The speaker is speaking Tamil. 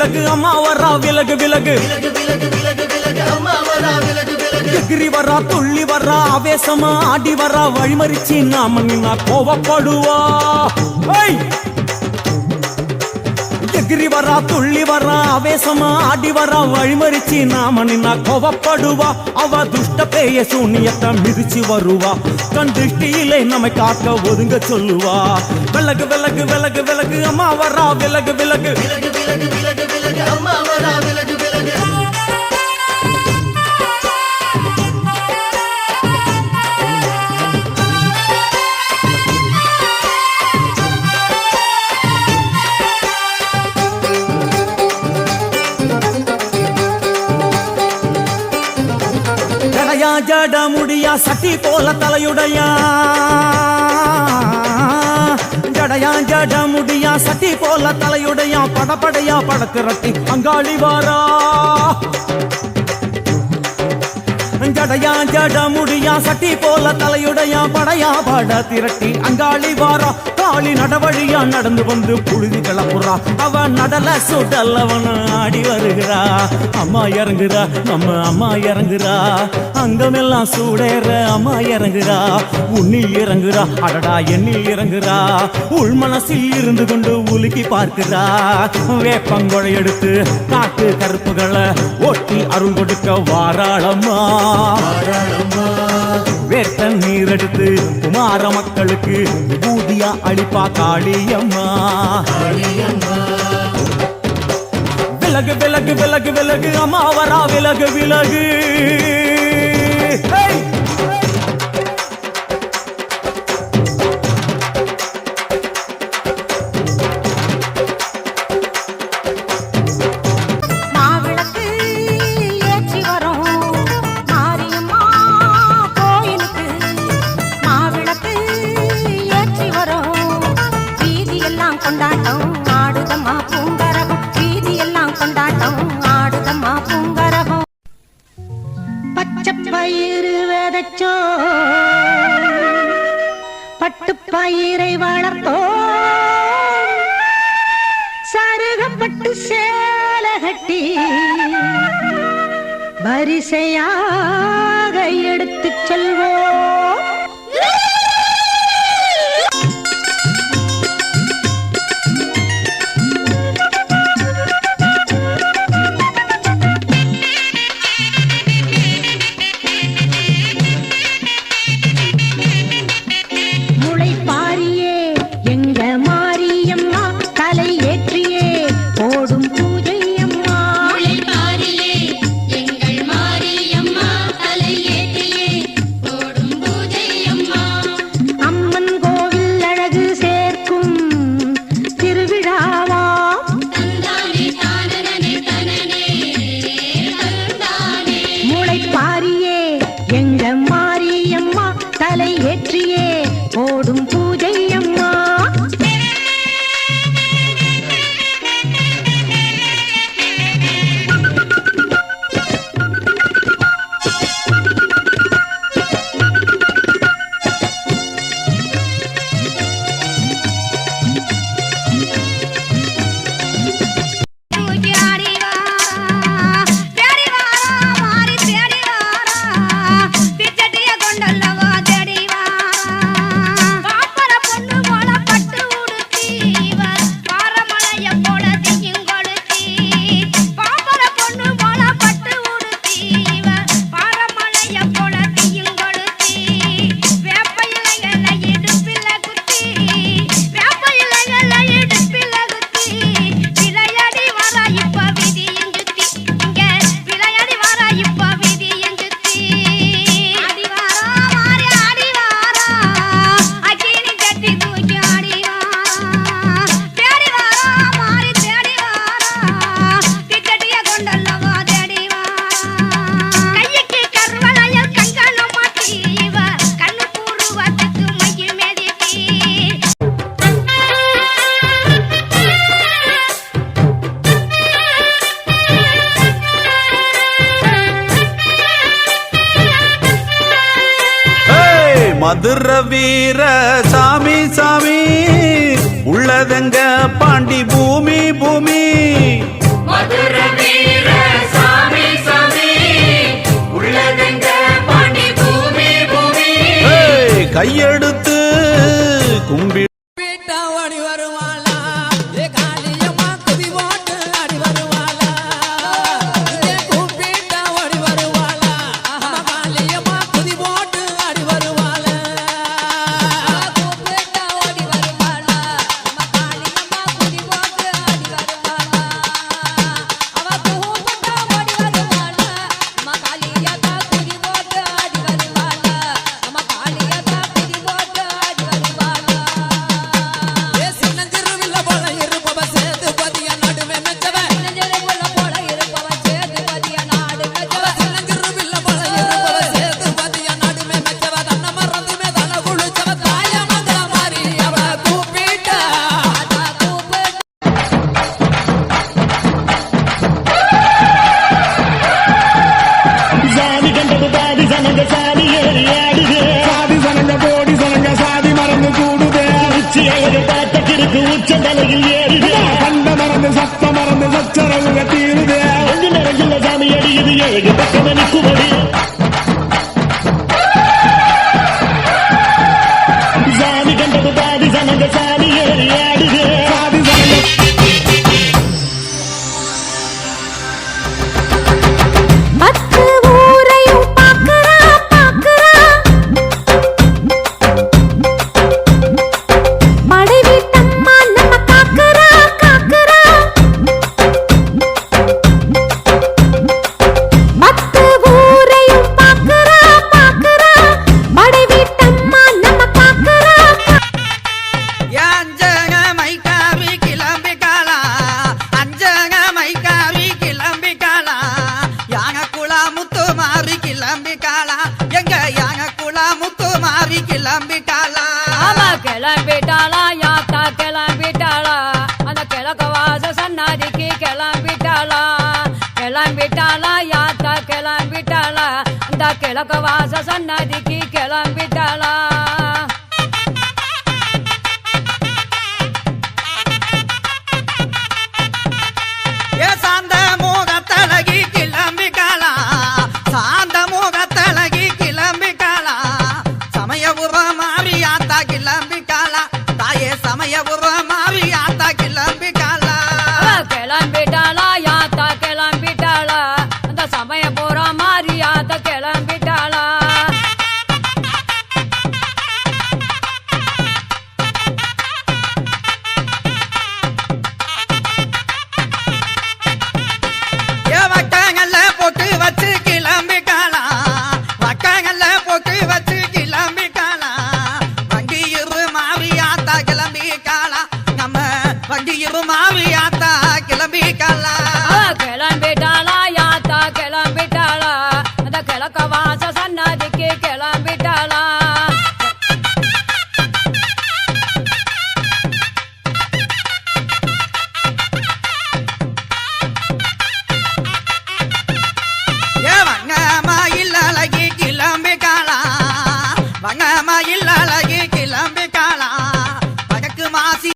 விலகு அம்மா வரா விலகு விலகு எகிரி வரா துள்ளி வரா ஆவேசமா ஆடி வரா வழிமறிச்சு நாம நின்னா கோவப்படுவா எகிரி வரா துள்ளி வரா ஆவேசமா ஆடி வரா வழிமறிச்சு நாம நின்னா கோவப்படுவா அவ துஷ்ட பேய சூனியத்தை மிதிச்சு வருவா கண் திருஷ்டியிலே நம்மை காக்க ஒதுங்க சொல்லுவா விலகு விலகு விலகு விலகு அம்மா வரா விலகு விலகு அம்மா வரா விலகு விலகு ஜட முடியா சட்டி போல தலையுடையா ஜடையா ஜட முடியா சட்டி போல தலையுடையா படப்படையா படத்திரட்டி அங்காளி வாரா ஜடையா ஜட முடியா சட்டி போல தலையுடையா படையா பட திரட்டி அங்காளி வாரா காளி நடவழியா நடந்து வந்து புழுதி கிளப்புறா அவ நடல சுடல்லவன ஆடி வருகிறா அம்மா இறங்குறா நம்ம அம்மா இறங்குறா அங்கமெல்லாம் சூடேற அம்மா இறங்குறா உன்னில் இறங்குறா அடடா எண்ணில் இறங்குறா உள் மனசில் இருந்து கொண்டு உலுக்கி பார்க்கிறா வேப்பங்கொழை எடுத்து காட்டு கருப்புகளை ஓட்டி அருள் கொடுக்க வாராளம்மா வேட்ட நீர் எடுத்து குமார மக்களுக்கு விபூதியா அளிப்பா காளியம்மா விலகு விலகு விலகு விலகு அம்மா வரா விலகு விலகு பட்டுப்பயிரை வளர்த்தோ சருகப்பட்டு சேல கட்டி வரிசையாக எடுத்து செல்வோம் மதுர வீர சாமி சாமி உள்ளதங்க பாண்டி பூமி பூமி மதுரை வீர சாமி சாமி உள்ளதெங்க பாண்டி பூமி பூமி ஏய், கையெடுத்து கும்பி பீட்டா ஓடி வருவாளா ஏ காளியம்மா குதி போட்டு ஆடி வருவாளா ஏ கூப்பிட்டா ஓடி வருவாளா நம்ம காளியம்மா குதி போட்டு ஆடி வருவாளா கூப்பிட்டா ஓடி வருவாளா நம்ம காளியம்மா குதி போட்டு ஆடி வருவாளா அவ கூப்பிட்டா ஓடி வருவாளா நம்ம காளியத்தா குதி போட்டு ஆடி வருவாளா நம்ம காளியத்தா குதி போட்டு ஆடி வருவாளா ஏ சின்னஞ்சிறுவில்ல போல இருப்பவ சேது பதிய நடுவே மெச்சவ நெஞ்சருக்குள்ள போல இருப்பவ சேதுபதிய நாடு மெச்சவ சின்னஞ்சிறுவில்ல போல இருப்பவ சேது பதிய நடுவே மெச்சவ தன்ன மறந்துமே தல குளிச்சவ தாய மங்கள மாறி அவ கூப்பிட்டா அதா கூப்பிட்டு சாதி கண்டது பாதி சனங்க சாதி ஏறி ஆடுது சாதி சனங்க கோடி சனங்க சாதி மறந்து கூடுது உச்சி அழகு பார்த்த கிறுக்கு உச்ச தலையில் ஏறுது கண்ட மறந்து சத்த மறந்து சச்சரவுங்க தீருது எங்கு நிறைஞ்சுள்ள சாமி அடியுது ஏழு பக்கம் நிற்குமடி சாதி கண்டது பாதி சனங்க சாதி ஏறி ஆடுது சாதி சனங்க பத்து ஊரையும் பாக்குறா பாக்குறா மடை வீட்டம்மா நம்ம காக்குறா காக்குறா பத்து ஊரையும் பாக்குறா பாக்குறா மடை வீட்டம்மா நம்ம காக்குறா அஞ்சக மைக்காவி கிளம்பிக்காளா அஞ்சக மைக்காவி கிளம்பிக்காளா யாக குளா முத்து மாறி கிளம்பிக்காளா எங்க யாக குளா முத்து மாறி கிளம்பிக்காளா ஆமா கிளம்பிட்டாளா யாத்தா கிளம்பிட்டாளா அந்த கிழக்கு வாச சன்னாதிக்கு கிளம்பிட்டாளா கிளம்பிட்டாளா யாத்தா கிளம்பிட்டாளா அந்த கிழக்கு வாச சன்னாதிக்கு கிளம்பிட்டாளா